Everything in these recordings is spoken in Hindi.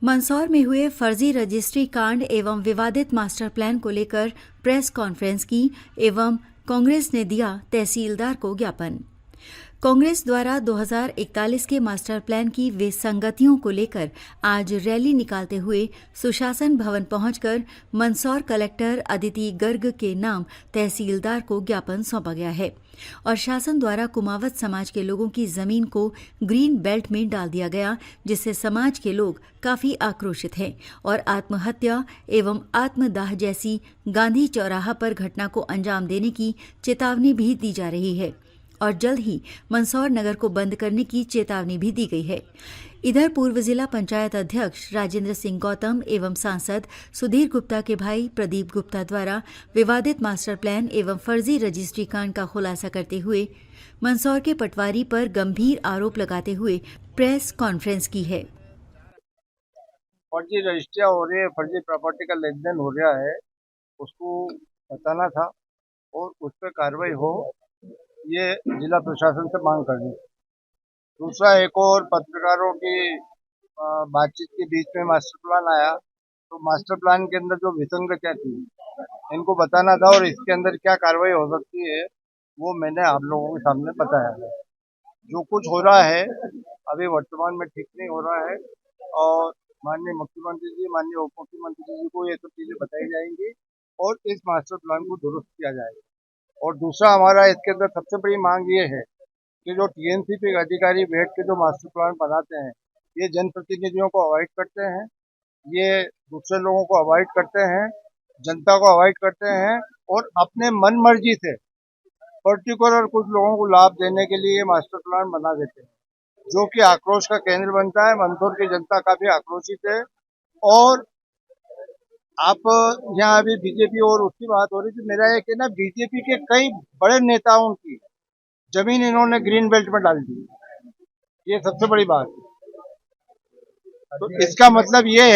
मंदसौर में हुए फर्जी रजिस्ट्री कांड एवं विवादित मास्टर प्लान को लेकर प्रेस कॉन्फ्रेंस की एवं कांग्रेस ने दिया तहसीलदार को ज्ञापन। कांग्रेस द्वारा 2041 के मास्टर प्लान की विसंगतियों को लेकर आज रैली निकालते हुए सुशासन भवन पहुंचकर मंदसौर कलेक्टर अदिति गर्ग के नाम तहसीलदार को ज्ञापन सौंपा गया है और शासन द्वारा कुमावत समाज के लोगों की जमीन को ग्रीन बेल्ट में डाल दिया गया, जिससे समाज के लोग काफी आक्रोशित हैं और आत्महत्या एवं आत्मदाह जैसी गांधी चौराहा पर घटना को अंजाम देने की चेतावनी भी दी जा रही है और जल्द ही मंदसौर नगर को बंद करने की चेतावनी भी दी गई है। इधर पूर्व जिला पंचायत अध्यक्ष राजेंद्र सिंह गौतम एवं सांसद सुधीर गुप्ता के भाई प्रदीप गुप्ता द्वारा विवादित मास्टर प्लान एवं फर्जी रजिस्ट्री कांड का खुलासा करते हुए मंदसौर के पटवारी पर गंभीर आरोप लगाते हुए प्रेस कॉन्फ्रेंस की है। फर्जी रजिस्ट्रियाँ हो रही है, फर्जी प्रॉपर्टी का लेन देन हो रहा है, उसको बताना था और उस पर कार्रवाई हो, ये जिला प्रशासन से मांग करनी। दूसरा, एक और पत्रकारों की बातचीत के बीच में मास्टर प्लान आया, तो मास्टर प्लान के अंदर जो विसंगतियाँ थी इनको बताना था और इसके अंदर क्या कार्रवाई हो सकती है वो मैंने आप लोगों के सामने बताया है। जो कुछ हो रहा है अभी वर्तमान में ठीक नहीं हो रहा है और माननीय मुख्यमंत्री जी, माननीय उप मुख्यमंत्री जी को ये सब चीजें बताई जाएंगी और इस मास्टर प्लान को दुरुस्त किया जाएगा। और दूसरा, हमारा इसके अंदर सबसे बड़ी मांग ये है कि जो टीएनसीपी अधिकारी बैठ के जो मास्टर प्लान बनाते हैं, ये जनप्रतिनिधियों को अवॉइड करते हैं, ये दूसरे लोगों को अवॉइड करते हैं, जनता को अवॉइड करते हैं और अपने मन मर्जी से पर्टिकुलर कुछ लोगों को लाभ देने के लिए मास्टर प्लान बना देते हैं, जो कि आक्रोश का केंद्र बनता है। मंदसौर की जनता काफी आक्रोशित है और आप यहाँ अभी बीजेपी और उसकी बात हो रही थी, मेरा ये कहना, बीजेपी के कई बड़े नेताओं की जमीन इन्होंने ग्रीन बेल्ट में डाल दी, ये सबसे बड़ी बात है। तो इसका मतलब ये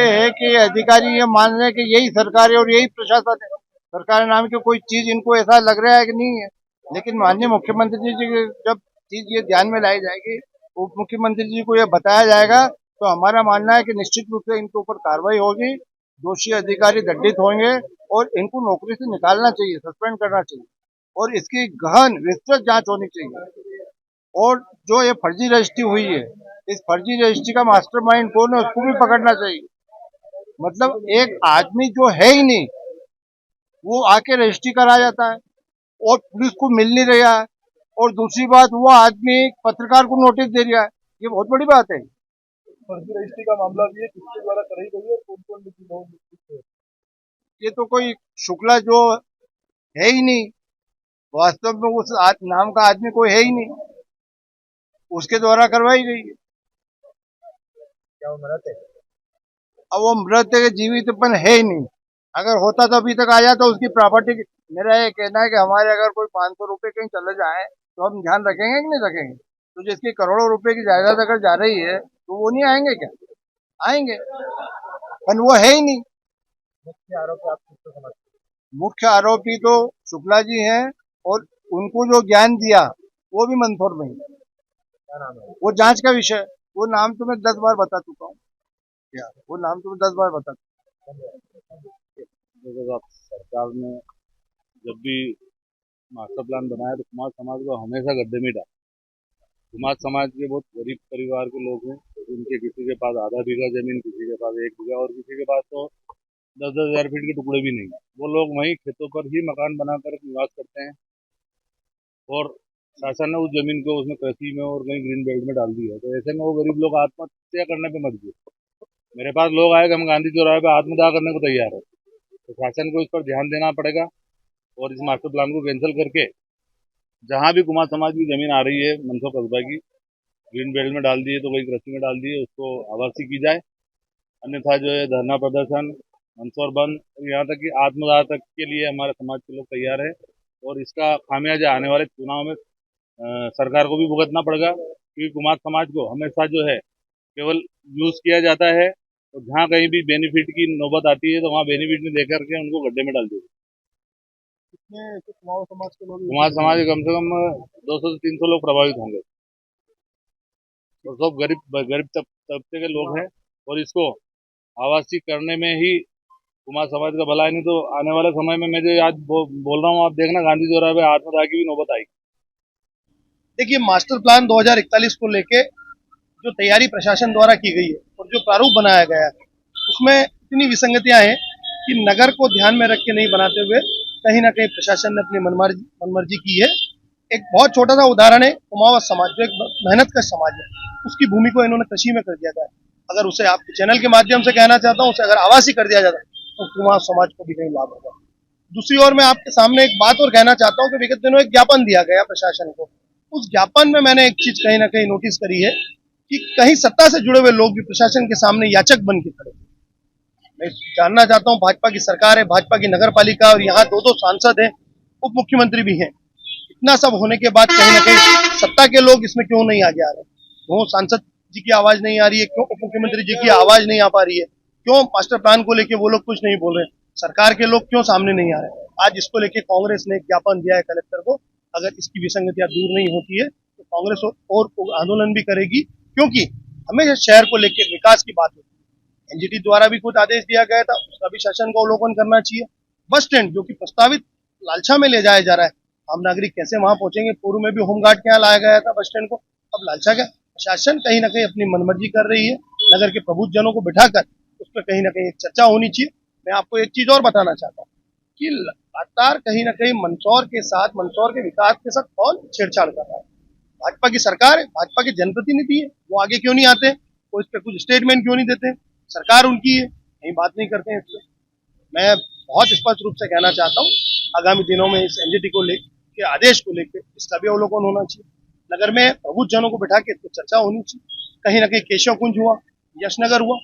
है कि अधिकारी ये मान रहे हैं कि यही सरकार है और यही प्रशासन है, सरकार नाम की कोई चीज इनको ऐसा लग रहा है कि नहीं है। लेकिन माननीय मुख्यमंत्री जी की जब चीज ये ध्यान में लाई जाएगी, उप मुख्यमंत्री जी को ये बताया जाएगा, तो हमारा मानना है कि निश्चित रूप से इनके ऊपर कार्रवाई होगी, दोषी अधिकारी दंडित होंगे और इनको नौकरी से निकालना चाहिए, सस्पेंड करना चाहिए और इसकी गहन विस्तृत जांच होनी चाहिए। और जो ये फर्जी रजिस्ट्री हुई है, इस फर्जी रजिस्ट्री का मास्टरमाइंड कौन है उसको भी पकड़ना चाहिए। मतलब एक आदमी जो है ही नहीं वो आके रजिस्ट्री करा जाता है और पुलिस को मिल नहीं रहा है, और दूसरी बात, वो आदमी पत्रकार को नोटिस दे रहा है, ये बहुत बड़ी बात है। फर्जी रजिस्ट्री का मामला भी है, किसके द्वारा कराई गई है और कौन कौन लोग। ये तो कोई शुक्ला जो है ही नहीं, वास्तव में उस नाम का आदमी कोई है ही नहीं, उसके द्वारा करवाई गई है। क्या वो मृत है? अब वो मृत है, जीवितपन है ही नहीं। अगर होता तो अभी तक आ जाता, उसकी प्रॉपर्टी। मेरा ये कहना है कि हमारे अगर कोई 500 रुपए कहीं चले जाए तो हम ध्यान रखेंगे कि नहीं रखेंगे? तो जिसकी करोड़ों रुपए की जायदाद अगर जा रही है तो वो नहीं आएंगे क्या? आएंगे, पर वो है ही नहीं। मुख्य आरोपी आप किसको समझते मुख्य आरोपी तो शुक्ला जी हैं और उनको जो ज्ञान दिया वो भी मंदसौर में ही है। क्या नाम है? वो जांच का विषय है। वो नाम तो मैं 10 बार बता चुका हूँ, वो नाम तो मैं 10 बार बता चुका देखो, आप सरकार ने जब भी मास्टर प्लान बनाया तो कुमार समाज को हमेशा गड्ढे में डाला। कुमार समाज के बहुत गरीब परिवार के लोग हैं, उनके किसी के पास आधा बीघा जमीन, किसी के पास 1 बीघा और किसी के पास तो 10-10 हजार फीट के टुकड़े भी नहीं। वो लोग वहीं खेतों पर ही मकान बनाकर निवास करते हैं और शासन ने उस जमीन को उसमें कृषि में और कहीं ग्रीन बेल्ट में डाल दिया। तो ऐसे में वो गरीब लोग आत्महत्या करने पे मजबूर। मेरे पास लोग आए कि हम गांधी चौराहे पे आत्मदाह करने को तैयार है। तो शासन को इस पर ध्यान देना पड़ेगा और इस मास्टर प्लान को कैंसिल करके जहां भी कुमार समाज की जमीन आ रही है मंदसौर कस्बा की, ग्रीन बेल्ट में डाल दिए तो कहीं कृषि में डाल दिए, उसको आवासी की जाए। अन्यथा जो है धरना प्रदर्शन, मंदसौर बंद और यहाँ तक कि आत्मदाह तक के लिए हमारे समाज के लोग तैयार है और इसका खामियाजा आने वाले चुनाव में सरकार को भी भुगतना पड़ेगा, क्योंकि कुमार समाज को हमेशा जो है केवल यूज किया जाता है और जहाँ कहीं भी बेनिफिट की नौबत आती है तो वहाँ बेनिफिट में देकर के उनको गड्ढे में डाल देते। कितने ऐसे कुमाऊं समाज के लोग? कुमार समाज के कम से कम 200 से 300 लोग प्रभावित होंगे। और सब गरीब तबके के लोग हैं, और इसको आवासीय करने में ही कुमार समाज का भला है। नहीं तो आने वाले समय में मैं जो आज बोल रहा हूँ, आप देखना गांधी चौराहे पे आत्मदाह की भी नौबत आएगी। देखिए, मास्टर प्लान 2041 को लेके जो तैयारी प्रशासन द्वारा की गई है और जो प्रारूप बनाया गया है, उसमें इतनी विसंगतियां हैं कि नगर को ध्यान में रख के नहीं बनाते हुए कहीं ना कहीं प्रशासन ने अपनी मनमर्जी की है। एक बहुत छोटा सा उदाहरण है, कुमावत समाज जो एक मेहनत का समाज है, उसकी भूमि को इन्होंने कृषि में कर दिया गया। अगर उसे आपके चैनल के माध्यम से कहना चाहता हूँ, उसे अगर आवासीय कर दिया जाता तो कुमावत समाज को भी कहीं लाभ होगा। दूसरी ओर मैं आपके सामने एक बात और कहना चाहता हूँ कि विगत दिनों एक ज्ञापन दिया गया प्रशासन को। उस ज्ञापन में मैंने एक चीज कहीं ना कहीं नोटिस करी है कि कहीं सत्ता से जुड़े हुए लोग भी प्रशासन के सामने याचक बन के खड़े। मैं जानना चाहता हूँ, भाजपा की सरकार है, भाजपा की नगर पालिका, और यहाँ दो सांसद हैं, उप मुख्यमंत्री भी हैं। इतना सब होने के बाद कहीं ना कहीं सत्ता के लोग इसमें क्यों नहीं आगे आ रहे? क्यों सांसद जी की आवाज नहीं आ रही है? क्यों उप मुख्यमंत्री जी की आवाज नहीं आ पा रही है? क्यों मास्टर प्लान को लेके वो लोग कुछ नहीं बोल रहे? सरकार के लोग क्यों सामने नहीं आ रहे? आज इसको लेके कांग्रेस ने एक ज्ञापन दिया है कलेक्टर को। अगर इसकी विसंगतियां दूर नहीं होती है तो कांग्रेस और आंदोलन भी करेगी, क्योंकि हमेशा शहर को लेकर विकास की बात होती है। एनजीटी द्वारा भी कुछ आदेश दिया गया था, उसका भी शासन को अवलोकन करना चाहिए। बस स्टैंड जो कि प्रस्तावित लालछा में ले जाया जा रहा है, आम नागरिक कैसे वहां पहुंचेंगे? पूर्व में भी होमगार्ड के यहाँ लाया गया था बस स्टैंड को, अब लालचा का शासन कहीं ना कहीं अपनी मनमर्जी कर रही है। नगर के प्रबुद्धजनों को बिठाकर उस पर कहीं ना कहीं एक चर्चा होनी चाहिए। मैं आपको एक चीज और बताना चाहता हूँ कि लगातार कहीं ना कहीं मंदसौर के विकास के साथ कौन छेड़छाड़ कर रहा है? भाजपा की सरकार है, भाजपा के जनप्रतिनिधि है, वो आगे क्यों नहीं आते? वो इस पर कुछ स्टेटमेंट क्यों नहीं देते? सरकार उनकी है, कहीं बात नहीं करते हैं इस पर। मैं बहुत स्पष्ट रूप से कहना चाहता हूँ, आगामी दिनों में इस एनजीटी को लेकर आदेश को लेकर इसका भी अवलोकन होना चाहिए। नगर में प्रबुद्धजनों को बिठा के चर्चा होनी चाहिए। कहीं ना कहीं केशव कुंज हुआ, यशनगर हुआ,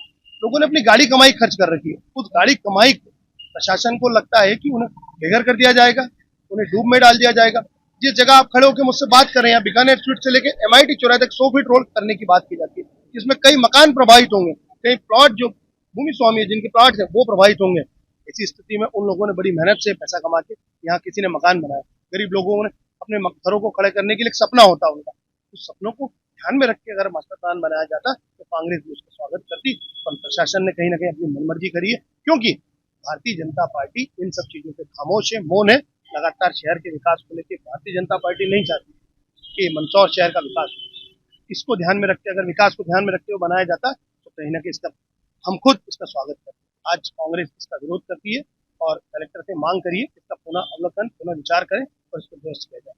लोगों ने अपनी गाड़ी कमाई खर्च कर रखी है। उस गाड़ी कमाई को प्रशासन को लगता है कि उन्हें बेघर कर दिया जाएगा, उन्हें डूब में डाल दिया जाएगा। जिस जगह आप खड़े होकर मुझसे बात कर रहे हैं, बीकानेर स्ट्रीट से लेकर MIT चौराहे तक 100 फीट रोड करने की बात की जाती है, जिसमें कई मकान प्रभावित होंगे, कई प्लॉट जो भूमि स्वामी है जिनके प्लॉट है वो प्रभावित होंगे। ऐसी स्थिति में उन लोगों ने बड़ी मेहनत से पैसा कमा के यहाँ किसी ने मकान बनाया। गरीब लोगों ने अपने घरों को खड़े करने के लिए एक सपना होता है उनका, उस सपनों को ध्यान में रख के अगर मास्टर प्लान बनाया जाता तो कांग्रेस भी उसका स्वागत करती। पर प्रशासन ने कहीं ना कहीं अपनी मनमर्जी करी है, क्योंकि भारतीय जनता पार्टी इन सब चीजों से खामोश है, मौन है। लगातार शहर के विकास को लेकर भारतीय जनता पार्टी नहीं चाहती कि मंदसौर शहर का विकास हो। इसको ध्यान में रखते, अगर विकास को ध्यान में रखते हुए बनाया जाता तो कहीं ना कहीं इसका हम खुद इसका स्वागत करते। आज कांग्रेस इसका विरोध करती है और कलेक्टर से मांग करिए इसका पुनः अवलोकन, पुनः विचार करें और इसको दुरुस्त किया जाए।